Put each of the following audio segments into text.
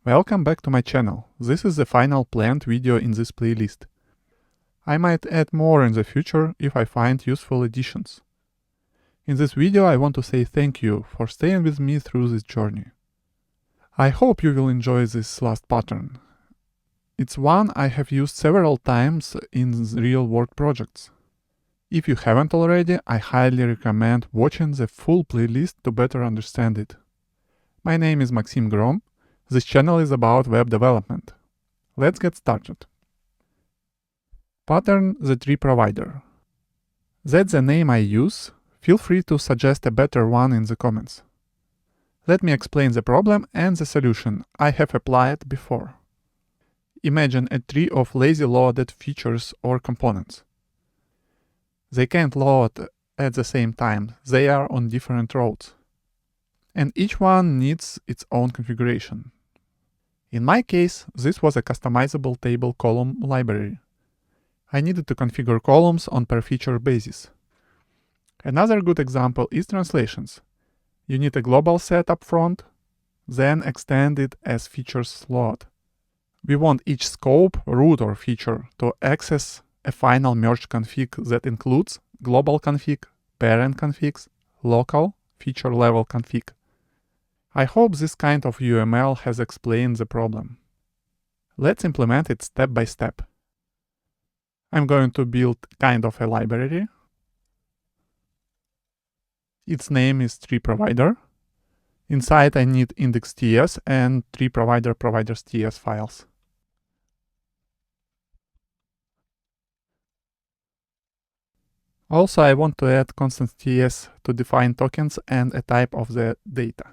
Welcome back to my channel. This is the final planned video in this playlist. I might add more in the future if I find useful additions. In this video I want to say thank you for staying with me through this journey. I hope you will enjoy this last pattern. It's one I have used several times in real-world projects. If you haven't already, I highly recommend watching the full playlist to better understand it. My name is Maksym Grom. This channel is about web development. Let's get started. Pattern the tree provider. That's the name I use. Feel free to suggest a better one in the comments. Let me explain the problem and the solution I have applied before. Imagine a tree of lazy loaded features or components. They can't load at the same time, they are on different roads. And each one needs its own configuration. In my case, this was a customizable table column library. I needed to configure columns on per feature basis. Another good example is translations. You need a global set up front, then extend it as features load. We want each scope, root or feature to access a final merge config that includes global config, parent configs, local, feature level config. I hope this kind of UML has explained the problem. Let's implement it step by step. I'm going to build kind of a library. Its name is TreeProvider. Inside I need index.ts and TreeProvider providers.ts files. Also, I want to add constant.ts to define tokens and a type of the data.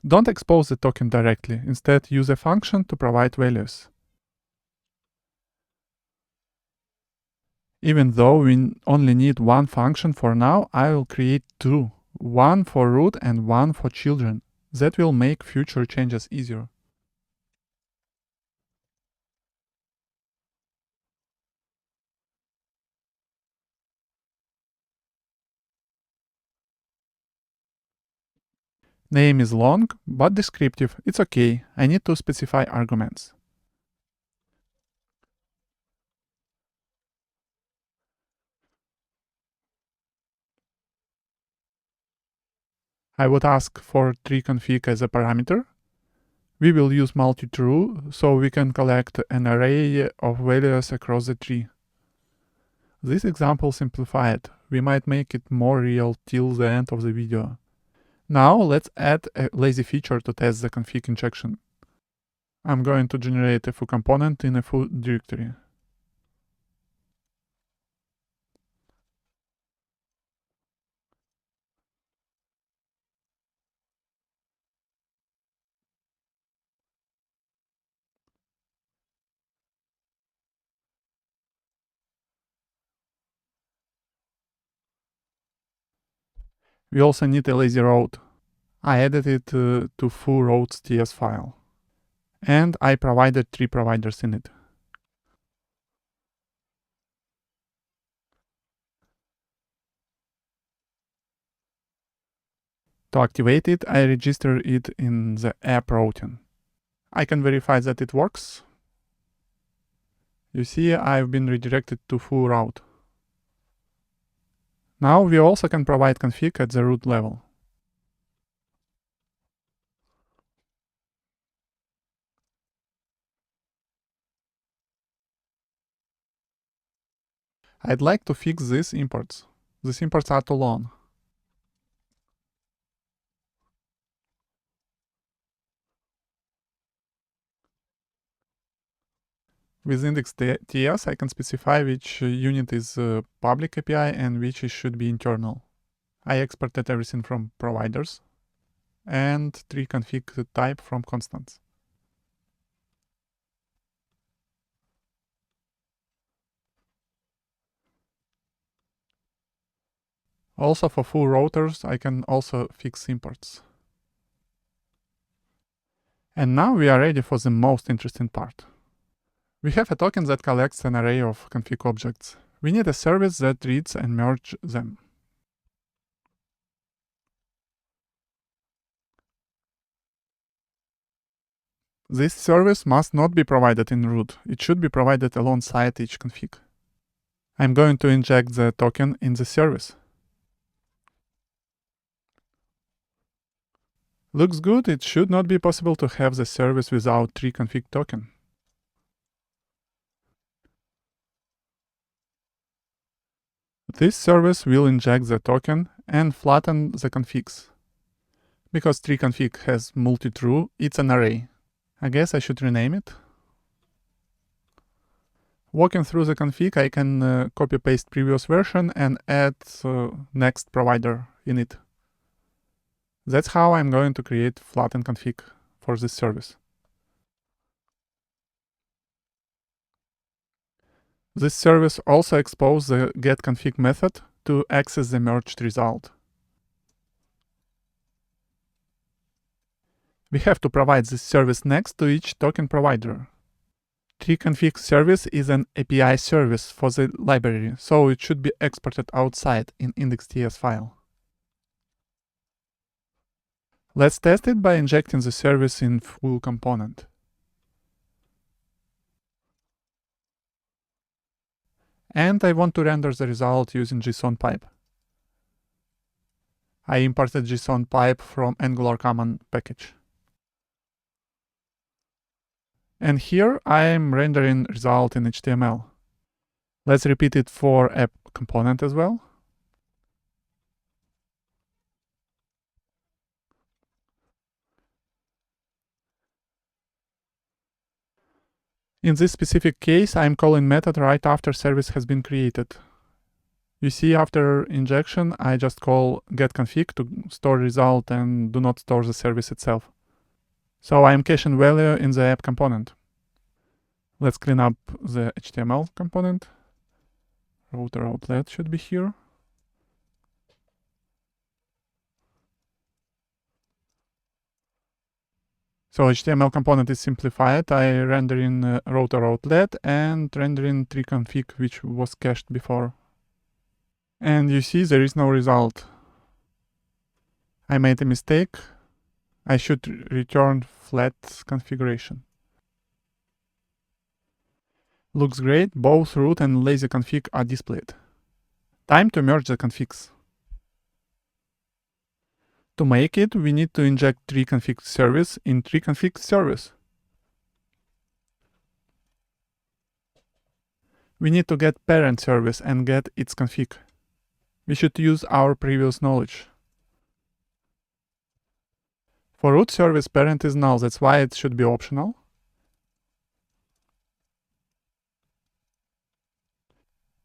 Don't expose the token directly, instead use a function to provide values. Even though we only need one function for now, I will create two. One for root and one for children. That will make future changes easier. Name is long, but descriptive. It's okay. I need to specify arguments. I would ask for TreeConfig as a parameter. We will use multi-true, so we can collect an array of values across the tree. This example simplified. We might make it more real till the end of the video. Now let's add a lazy feature to test the config injection. I'm going to generate a foo component in a foo directory. We also need a lazy road. I added it to foo roads.ts file. And I provided tree providers in it. To activate it, I register it in the app routine. I can verify that it works. You see, I've been redirected to foo route. Now we also can provide config at the root level. I'd like to fix these imports. These imports are too long. With index.ts, I can specify which unit is public API and which should be internal. I exported everything from providers and TreeConfig type from constants. Also for full routers, I can also fix imports. And now we are ready for the most interesting part. We have a token that collects an array of config objects. We need a service that reads and merges them. This service must not be provided in root. It should be provided alongside each config. I'm going to inject the token in the service. Looks good. It should not be possible to have the service without TreeConfig token. This service will inject the token and flatten the configs. Because TreeConfig has multi-true, it's an array. I guess I should rename it. Walking through the config, I can copy-paste previous version and add next provider in it. That's how I'm going to create flatten config for this service. This service also exposes the getConfig method to access the merged result. We have to provide this service next to each token provider. TreeConfigService is an API service for the library, so it should be exported outside in index.ts file. Let's test it by injecting the service in full component. And I want to render the result using JSON pipe. I imported JSON pipe from Angular command package. And here I am rendering result in HTML. Let's repeat it for app component as well. In this specific case, I'm calling method right after service has been created. You see, after injection, I just call getConfig to store result and do not store the service itself. So I'm caching value in the app component. Let's clean up the HTML component. Router outlet should be here. So HTML component is simplified. I render in router outlet and render in TreeConfig, which was cached before. And you see there is no result. I made a mistake. I should return flat configuration. Looks great. Both root and lazy config are displayed. Time to merge the configs. To make it, we need to inject TreeConfigService in TreeConfigService. We need to get parent service and get its config. We should use our previous knowledge. For root service, parent is null, that's why it should be optional.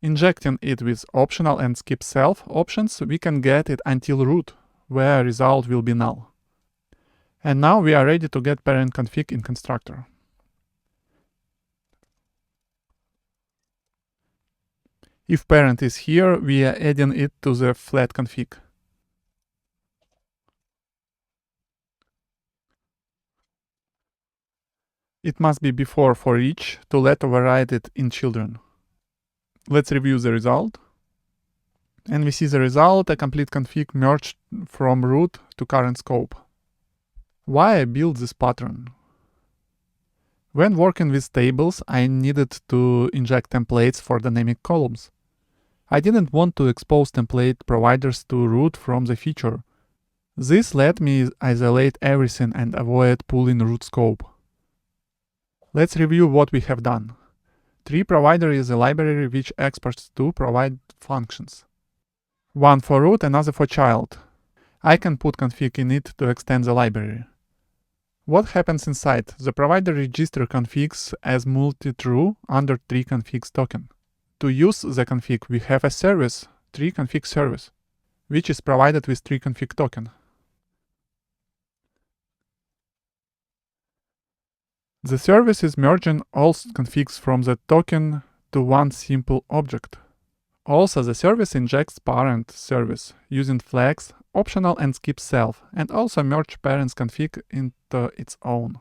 Injecting it with optional and SkipSelf options, we can get it until root, where result will be null. And now we are ready to get parent config in constructor. If parent is here, we are adding it to the flat config. It must be before for each to let override it in children. Let's review the result. And we see the result, a complete config merged from root to current scope. Why I built this pattern? When working with tables, I needed to inject templates for dynamic columns. I didn't want to expose template providers to root from the feature. This let me isolate everything and avoid pulling root scope. Let's review what we have done. Tree provider is a library which exports to provide functions. One for root, another for child. I can put config in it to extend the library. What happens inside? The provider registers configs as multi-true under TreeConfig's token. To use the config, we have a service, TreeConfigService, which is provided with TreeConfig token. The service is merging all configs from the token to one simple object. Also, the service injects parent service using flags, optional and SkipSelf, and also merge parent's config into its own.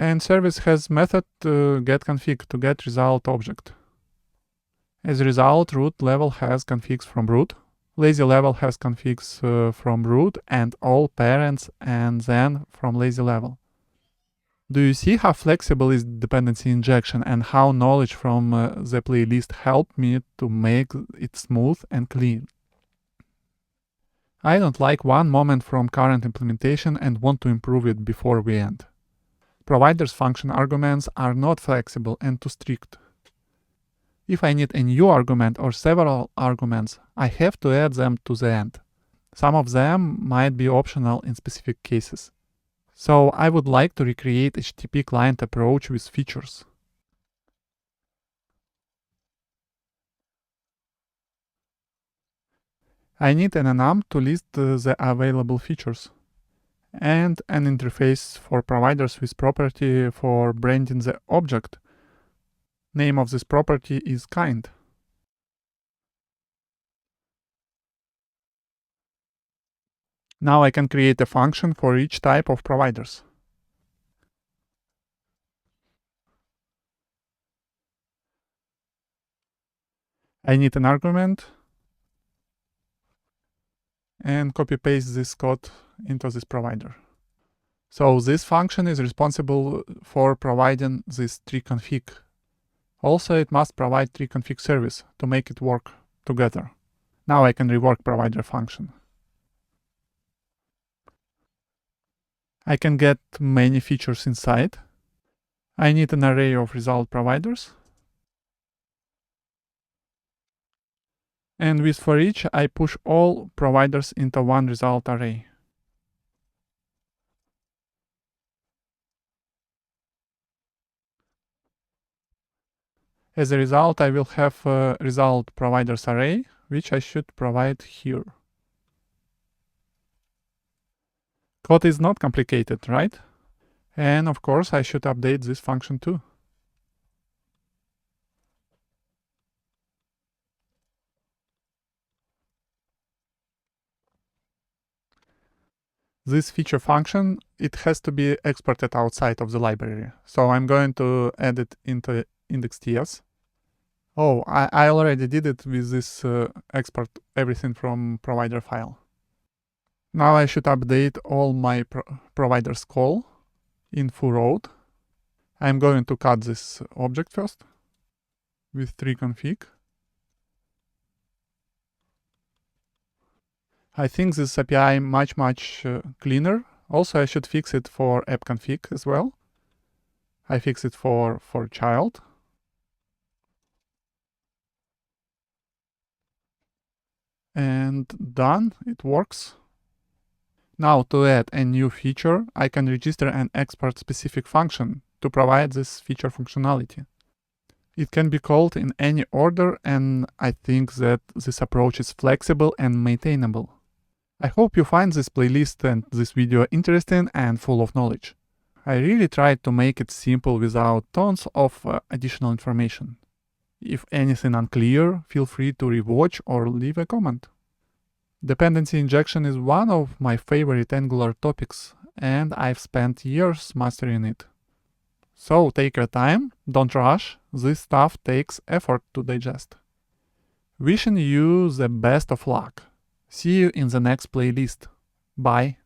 And service has method getConfig to get result object. As a result, root level has configs from root, lazy level has configs from root and all parents, and then from lazy level. Do you see how flexible is dependency injection and how knowledge from the playlist helped me to make it smooth and clean? I don't like one moment from current implementation and want to improve it before we end. Providers' function arguments are not flexible and too strict. If I need a new argument or several arguments, I have to add them to the end. Some of them might be optional in specific cases. So I would like to recreate HTTP client approach with features. I need an enum to list the available features, and an interface for providers with property for branding the object. Name of this property is kind. Now I can create a function for each type of providers. I need an argument and copy-paste this code into this provider. So this function is responsible for providing this TreeConfig. Also, it must provide TreeConfigService to make it work together. Now I can rework provider function. I can get many features inside. I need an array of result providers. And with for each, I push all providers into one result array. As a result, I will have a result providers array, which I should provide here. Code is not complicated, right? And of course, I should update this function too. This feature function, it has to be exported outside of the library. So I'm going to add it into index.ts. Oh, I already did it with this export everything from provider file. Now I should update all my providers call in full road. I'm going to cut this object first with TreeConfig. I think this API much cleaner. Also, I should fix it for app-config as well. I fix it for child. And done, it works. Now to add a new feature, I can register an export specific function to provide this feature functionality. It can be called in any order, and I think that this approach is flexible and maintainable. I hope you find this playlist and this video interesting and full of knowledge. I really tried to make it simple without tons of additional information. If anything unclear, feel free to rewatch or leave a comment. Dependency injection is one of my favorite Angular topics, and I've spent years mastering it. So take your time, don't rush, this stuff takes effort to digest. Wishing you the best of luck. See you in the next playlist. Bye.